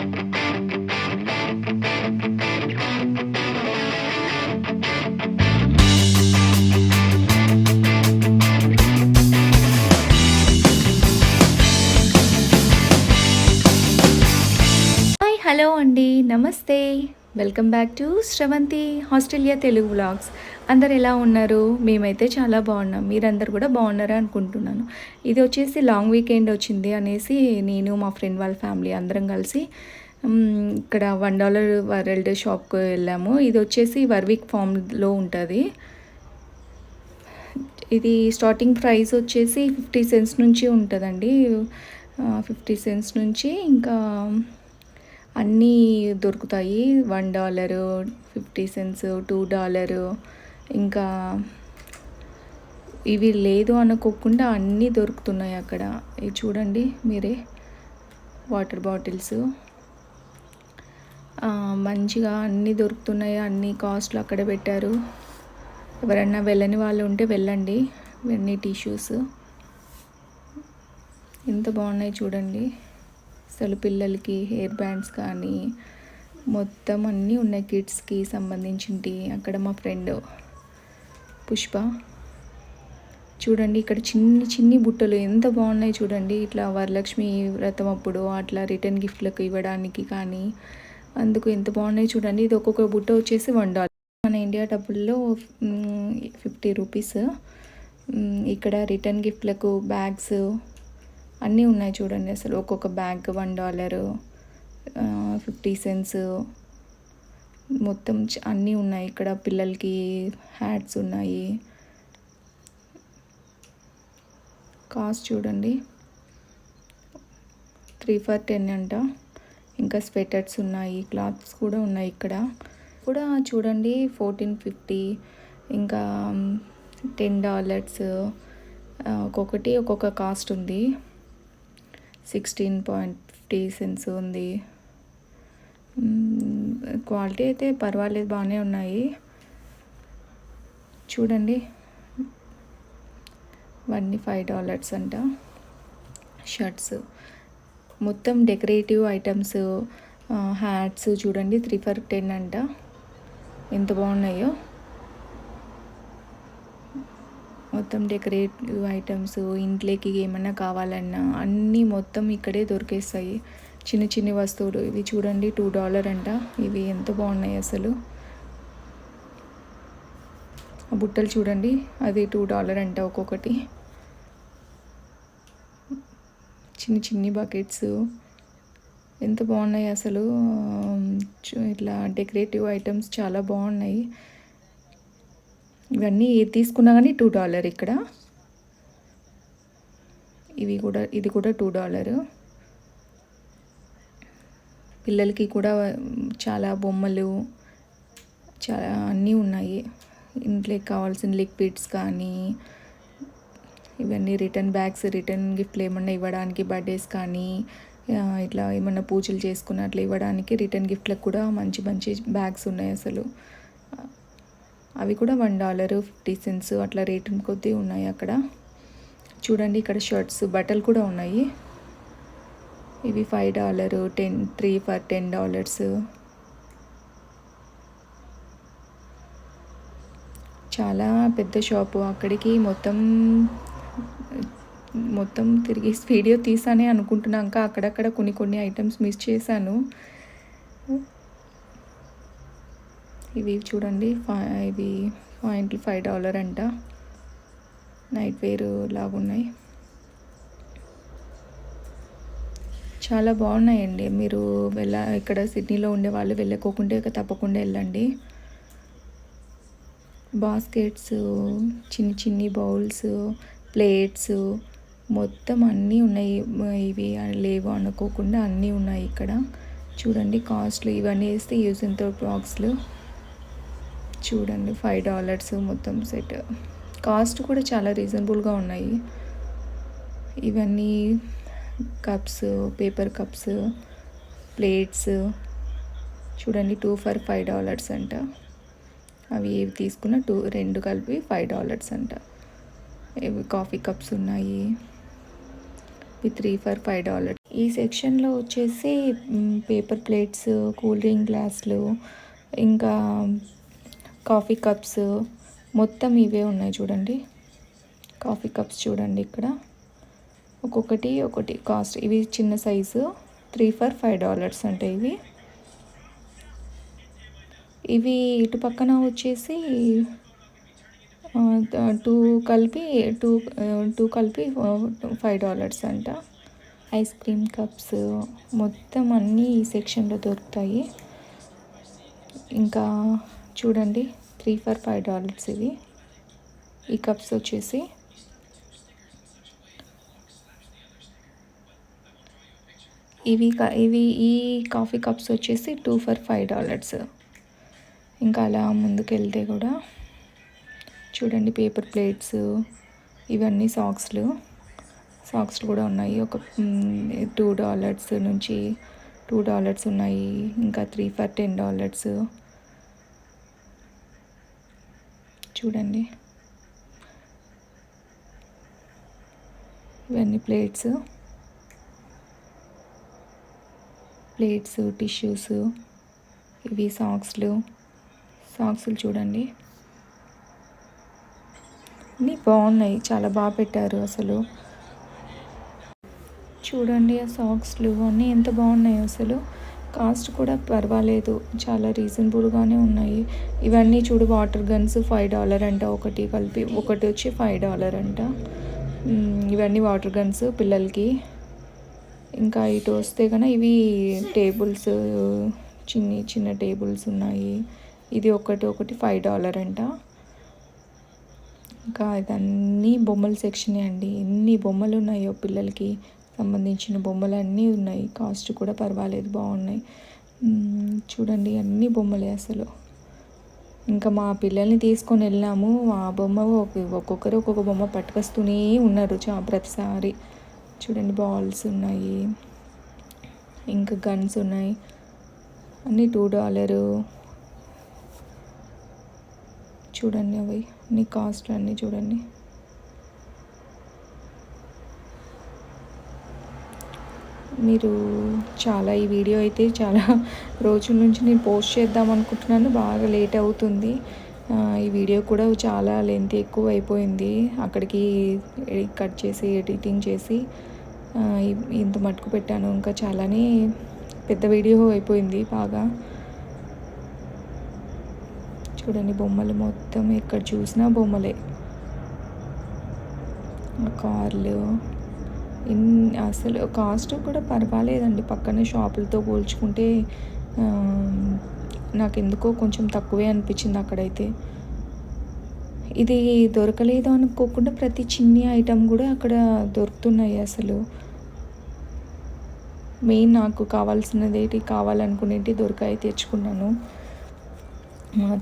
Hello అండి, నమస్తే. Welcome back to Sravanthi Australia Telugu vlogs. అందరు ఎలా ఉన్నారు? మేమైతే చాలా బాగున్నాం. మీరందరు కూడా బాగున్నారా అనుకుంటున్నాను. ఇది వచ్చేసి లాంగ్ వీకెండ్ వచ్చింది అనేసి నేను మా ఫ్రెండ్ వాళ్ళ ఫ్యామిలీ అందరం కలిసి ఇక్కడ $1 వరల్డ్ షాప్కి వెళ్ళాము. ఇది వచ్చేసి వర్విక్ ఫామ్లో ఉంటుంది. ఇది స్టార్టింగ్ ప్రైస్ వచ్చేసి 50 సెంట్స్ నుంచి ఉంటుందండి. 50 సెంట్స్ నుంచి ఇంకా అన్నీ దొరుకుతాయి. $1, 50 సెంట్స్, $2, ఇంకా ఇవి లేదు అనుకోకుండా అన్నీ దొరుకుతున్నాయి అక్కడ. ఇవి చూడండి మీరే, వాటర్ బాటిల్స్ మంచిగా అన్నీ దొరుకుతున్నాయి. అన్ని కాస్ట్లు అక్కడ పెట్టారు. ఎవరన్నా వెళ్ళని వాళ్ళు ఉంటే వెళ్ళండి. ఇవన్నీ టిష్యూస్ ఎంత బాగున్నాయి చూడండి. అసలు పిల్లలకి హెయిర్ బ్యాండ్స్ కానీ మొత్తం అన్నీ ఉన్నాయి కిడ్స్కి సంబంధించింటి. అక్కడ మా ఫ్రెండ్ పుష్ప చూడండి, ఇక్కడ చిన్ని చిన్ని బుట్టలు ఎంత బాగున్నాయి చూడండి. ఇట్లా వరలక్ష్మి వ్రతం అప్పుడు అట్లా రిటర్న్ గిఫ్ట్లకు ఇవ్వడానికి కానీ అందుకు ఎంత బాగున్నాయి చూడండి. ఇది ఒక్కొక్క బుట్ట వచ్చేసి $1. మన ఇండియా డబ్బుల్లో 50 రూపీస్. ఇక్కడ రిటర్న్ గిఫ్ట్లకు బ్యాగ్స్ అన్నీ ఉన్నాయి చూడండి. అసలు ఒక్కొక్క బ్యాగ్ $1, 50 సెంట్స్ మొత్తం అన్నీ ఉన్నాయి. ఇక్కడ పిల్లలకి హ్యాట్స్ ఉన్నాయి. కాస్ట్ చూడండి, 3 for $10 అంట. ఇంకా స్వెటర్స్ ఉన్నాయి, క్లాత్స్ కూడా ఉన్నాయి. ఇక్కడ కూడా చూడండి, $14.50, ఇంకా $10 ఒక్కొక్కటి ఒక్కొక్క కాస్ట్ ఉంది. 16.50 సెంట్స్ ఉంది. క్వాలిటీ అయితే పర్వాలేదు, బాగానే ఉన్నాయి చూడండి. ఇవన్నీ $5 అంట. షర్ట్స్ మొత్తం డెకరేటివ్ ఐటమ్స్, హ్యాట్స్ చూడండి, 3 for $10 అంట. ఎంత బాగున్నాయో. మొత్తం డెకరేటివ్ ఐటమ్స్, ఇంట్లోకి ఏమన్నా కావాలన్నా అన్నీ మొత్తం ఇక్కడే దొరికేస్తాయి. చిన్న చిన్న వస్తువులు ఇవి చూడండి, $2 అంట. ఇవి ఎంత బాగున్నాయి అసలు. ఆ బుట్టలు చూడండి, అది $2 అంట ఒక్కొక్కటి. చిన్న చిన్ని బకెట్స్ ఎంత బాగున్నాయి అసలు. ఇట్లా డెకరేటివ్ ఐటమ్స్ చాలా బాగున్నాయి. ఇవన్నీ ఏది తీసుకున్నా కానీ $2 ఇక్కడ. ఇది కూడా $2. పిల్లలకి కూడా చాలా బొమ్మలు చాలా అన్నీ ఉన్నాయి. ఇంట్లోకి కావాల్సిన లిక్విడ్స్ కానీ ఇవన్నీ రిటర్న్ బ్యాగ్స్, రిటర్న్ గిఫ్ట్లు ఏమన్నా ఇవ్వడానికి, బర్త్డేస్ కానీ ఇట్లా ఏమన్నా పూజలు చేసుకున్న అట్లా ఇవ్వడానికి రిటర్న్ గిఫ్ట్లకు కూడా మంచి మంచి బ్యాగ్స్ ఉన్నాయి అసలు. అవి కూడా $1, 50 సెంట్స్ అట్లా రేటు కొద్దీ ఉన్నాయి అక్కడ. చూడండి, ఇక్కడ షర్ట్స్, బట్టలు కూడా ఉన్నాయి. ఇవి $5, 3 for $10. చాలా పెద్ద షాపు. అక్కడికి మొత్తం తిరిగి వీడియో తీసానే అనుకుంటున్నాక అక్కడక్కడ కొన్ని ఐటమ్స్ మిస్ చేశాను. ఇవి చూడండి, ఇవి $5 అంట. నైట్ వేర్ లాగున్నాయి, చాలా బాగున్నాయండి. మీరు ఇక్కడ సిడ్నీలో ఉండే వాళ్ళు వెళ్ళకోకుంటే తప్పకుండా వెళ్ళండి. బాస్కెట్స్, చిన్ని చిన్ని బౌల్స్, ప్లేట్స్ మొత్తం అన్నీ ఉన్నాయి. ఇవి లేవు అనుకోకుండా అన్నీ ఉన్నాయి ఇక్కడ. చూడండి కాస్ట్లు, ఇవన్నీ వేస్తే యూజ్ అండ్ త్రో బాక్స్లు చూడండి, $5 మొత్తం సెట్. కాస్ట్ కూడా చాలా రీజనబుల్గా ఉన్నాయి. ఇవన్నీ కప్స్, పేపర్ కప్స్, ప్లేట్స్ చూడండి, 2 for $5 అంట. అవి ఏవి తీసుకున్న 2 కలిపి $5 అంట. ఇవి కాఫీ కప్స్ ఉన్నాయి. ఇవి 3 ఫర్ $5. ఈ సెక్షన్లో వచ్చేసి పేపర్ ప్లేట్స్, కూల్ డ్రింక్ గ్లాసులు, ఇంకా కాఫీ కప్స్ మొత్తం ఇవే ఉన్నాయి చూడండి. కాఫీ కప్స్ చూడండి ఇక్కడ ఒక్కొక్కటి ఒకటి కాస్ట్. ఇవి చిన్న సైజు 3 ఫర్ $5 అంటే ఇవి ఇటు పక్కన వచ్చేసి టూ కలిపి $5 అంట. ఐస్ క్రీమ్ కప్స్ మొత్తం అన్నీ ఈ సెక్షన్లో దొరుకుతాయి. ఇంకా చూడండి 3 ఫర్ $5 ఇవి. ఈ కప్స్ వచ్చేసి ఇవి ఈ కాఫీ కప్స్ వచ్చేసి 2 ఫర్ $5. ఇంకా అలా ముందుకు వెళ్తే కూడా చూడండి పేపర్ ప్లేట్స్, ఇవన్నీ సాక్స్లు కూడా ఉన్నాయి. ఒక $2 నుంచి $2 ఉన్నాయి. ఇంకా 3 ఫర్ $10 చూడండి. ఇవన్నీ ప్లేట్స్, టిష్యూస్, ఇవి సాక్స్లు చూడండి. అన్నీ బాగున్నాయి, చాలా బాగా పెట్టారు అసలు. చూడండి ఆ సాక్స్లు అన్నీ ఎంత బాగున్నాయి అసలు. కాస్ట్ కూడా పర్వాలేదు, చాలా రీజనబుల్గానే ఉన్నాయి. ఇవన్నీ చూడు వాటర్ గన్స్ $5 అంట. ఒకటి కలిపి ఒకటి వచ్చి $5 అంట. ఇవన్నీ వాటర్ గన్స్ పిల్లలకి. ఇంకా ఇటు వస్తే కన్నా ఇవి టేబుల్స్, చిన్న టేబుల్స్ ఉన్నాయి. ఇది ఒకటి $5 అంట. ఇంకా ఇదన్నీ బొమ్మల సెక్షనే అండి. ఎన్ని బొమ్మలు ఉన్నాయో పిల్లలకి సంబంధించిన బొమ్మలు అన్నీ ఉన్నాయి. కాస్ట్ కూడా పర్వాలేదు, బాగున్నాయి. చూడండి అన్ని బొమ్మలే అసలు. ఇంకా మా పిల్లల్ని తీసుకొని వెళ్ళాము. ఆ బొమ్మ ఒక్కొక్కరు ఒక్కొక్క బొమ్మ పట్టుకొస్తూనే ఉన్నారు ప్రతిసారి. చూడండి బాల్స్ ఉన్నాయి, ఇంకా గన్స్ ఉన్నాయి, అన్నీ $2. చూడండి అవి అన్ని కాస్ట్లు అన్నీ చూడండి. మీరు ఈ వీడియో అయితే చాలా రోజుల నుంచి నేను పోస్ట్ చేద్దాం అనుకుంటున్నాను, బాగా లేట్ అవుతుంది. ఈ వీడియో కూడా చాలా లెంత్ ఎక్కువ అయిపోయింది. అక్కడికి కట్ చేసి ఎడిటింగ్ చేసి ఇంత మట్టుకు పెట్టాను. ఇంకా చాలానే పెద్ద వీడియో అయిపోయింది బాగా. చూడండి బొమ్మలు మొత్తం ఎక్కడ చూసినా బొమ్మలే. కార్లు అసలు కాస్ట్ కూడా పర్వాలేదండి. పక్కనే షాపులతో పోల్చుకుంటే నాకు ఎందుకో కొంచెం తక్కువే అనిపించింది అక్కడైతే. ఇది దొరకలేదు అనుకోకుండా ప్రతి చిన్ని ఐటెం కూడా అక్కడ దొరుకుతున్నాయి అసలు. మెయిన్ నాకు కావాలనుకునేటి దొరకాయి, తెచ్చుకున్నాను.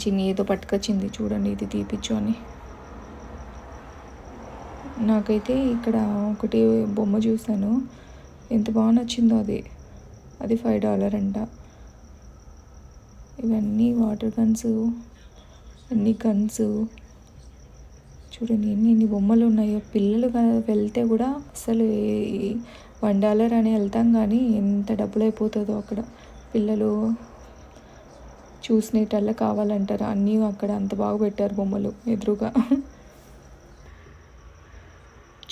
చిన్ని ఏదో పట్టుకొచ్చింది చూడండి, ఇది తీపిచ్చు అని. నాకైతే ఇక్కడ ఒకటి బొమ్మ చూసాను, ఎంత బాగా నచ్చిందో అది $5 అంట. ఇవన్నీ వాటర్ గన్స్, అన్ని గన్స్ చూడండి ఎన్ని బొమ్మలు ఉన్నాయో. పిల్లలు వెళ్తే కూడా అసలు $1 అని వెళ్తాం కానీ ఎంత డబ్బులు అయిపోతుందో అక్కడ. పిల్లలు చూసినట్టల్లా కావాలంటారు. అన్నీ అక్కడ అంత బాగా పెట్టారు బొమ్మలు ఎదురుగా.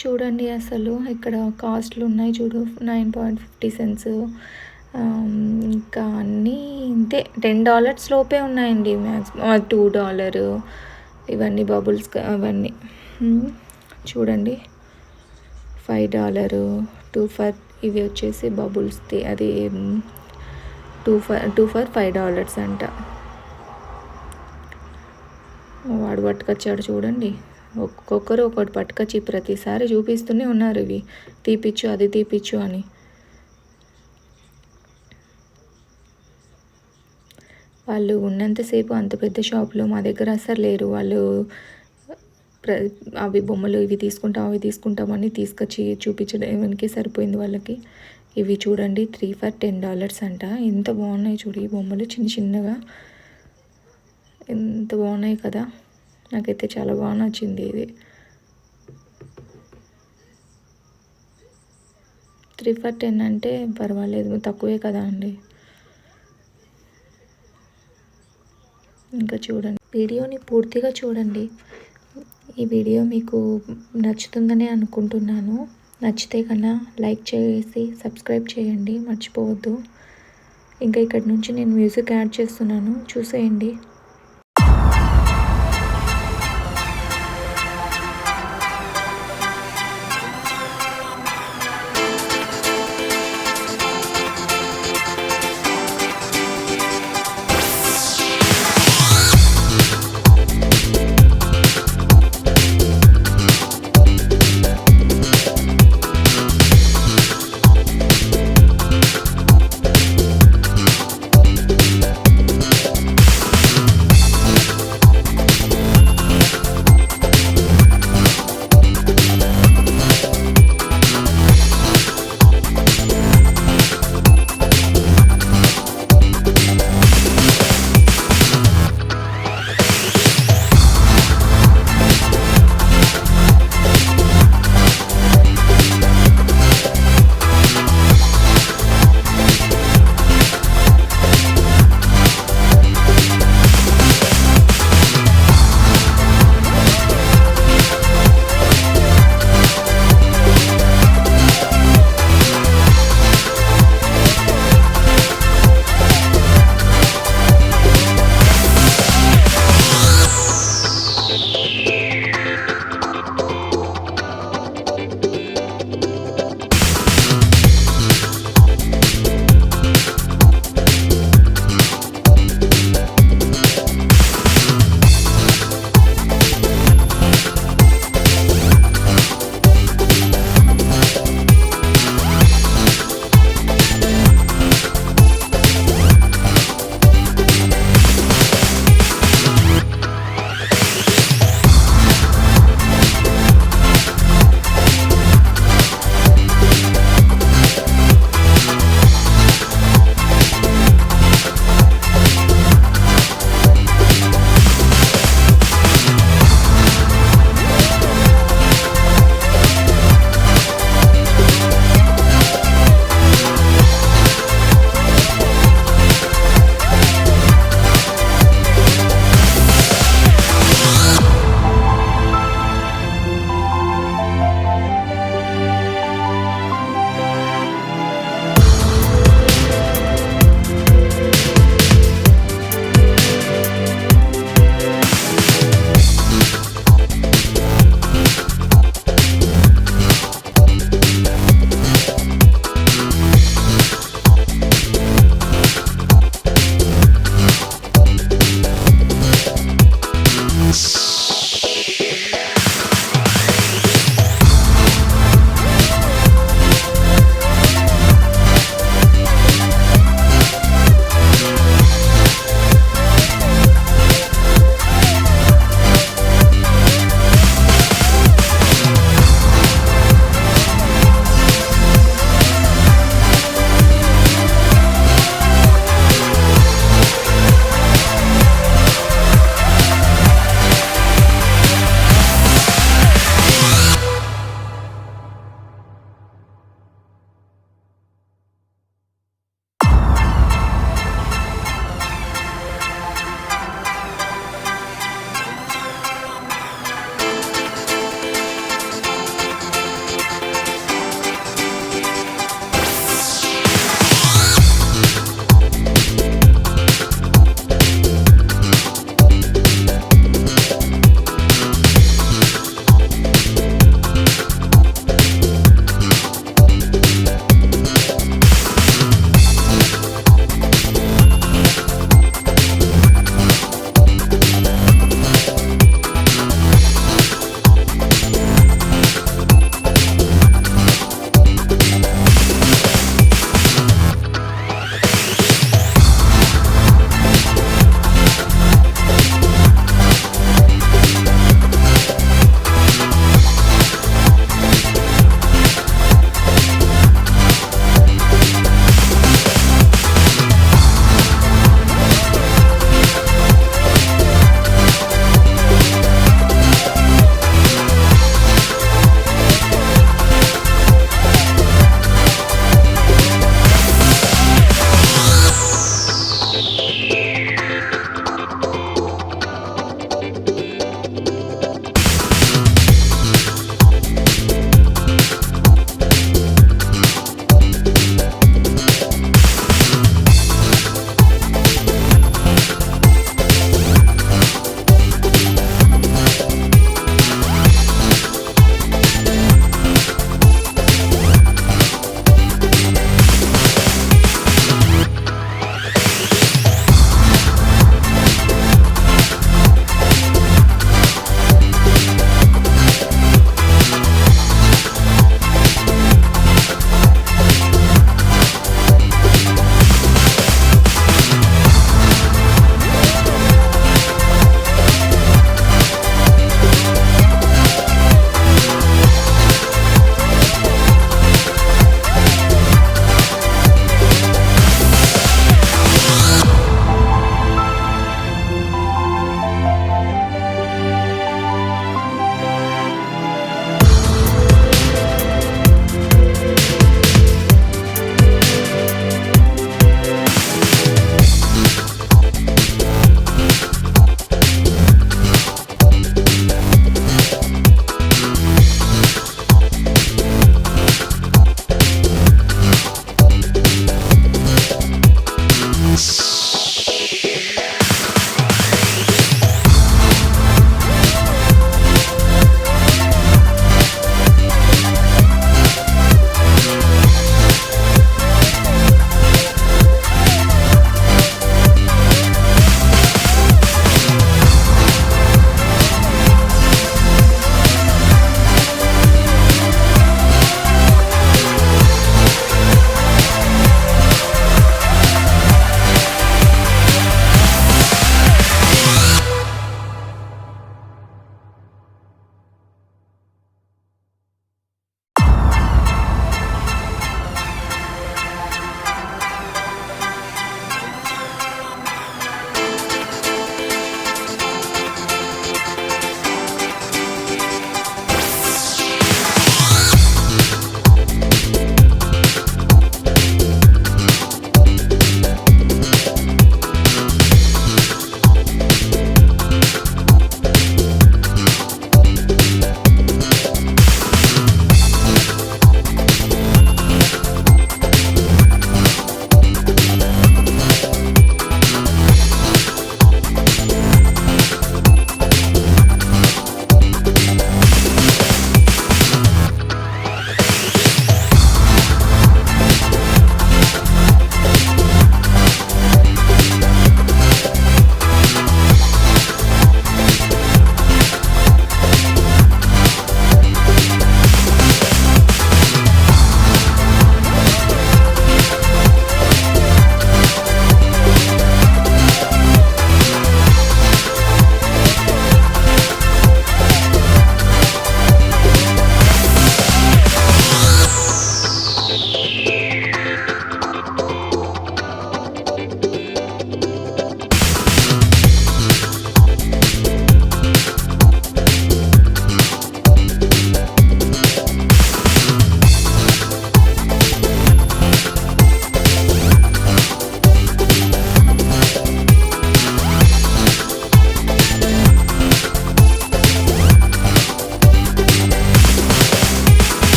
చూడండి అసలు ఇక్కడ కాస్ట్లు ఉన్నాయి చూడు, 9.50 cents. ఇంకా అన్నీ ఇంతే $10 లోపే ఉన్నాయండి మ్యాక్సిమం. $2 ఇవన్నీ బబుల్స్ అవన్నీ చూడండి. $5 2 ఫర్ ఇవి వచ్చేసి బబుల్స్ది, అది 2 ఫర్ $5 అంట. వాడు పట్టుకొచ్చాడు చూడండి, ఒక్కొక్కరు ఒకటి పట్టుకొచ్చి ప్రతిసారి చూపిస్తూనే ఉన్నారు, ఇవి తీపిచ్చు అది తీపిచ్చు అని. వాళ్ళు ఉన్నంతసేపు అంత పెద్ద షాప్లో మా దగ్గర అసలు లేరు. వాళ్ళు అవి బొమ్మలు ఇవి తీసుకుంటామని తీసుకొచ్చి చూపించడానికి సరిపోయింది వాళ్ళకి. ఇవి చూడండి 3 ఫర్ $10 అంట. ఎంత బాగున్నాయి చూడు ఈ బొమ్మలు, చిన్నగా ఎంత బాగున్నాయి కదా. నాకైతే చాలా బాగా నచ్చింది ఇది. 3 ఫర్ 10 అంటే పర్వాలేదు, తక్కువే కదా అండి. ఇంకా చూడండి, వీడియోని పూర్తిగా చూడండి. ఈ వీడియో మీకు నచ్చుతుందని అనుకుంటున్నాను. నచ్చితే కన్నా లైక్ చేసి సబ్స్క్రైబ్ చేయండి, మర్చిపోవద్దు. ఇంకా ఇక్కడ నుంచి నేను మ్యూజిక్ యాడ్ చేస్తున్నాను, చూసేయండి.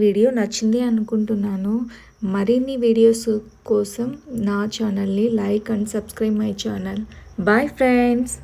వీడియో నచ్చింది అనుకుంటున్నాను. మరిన్ని వీడియోస్ కోసం నా ఛానల్ని like and subscribe my channel. Bye friends.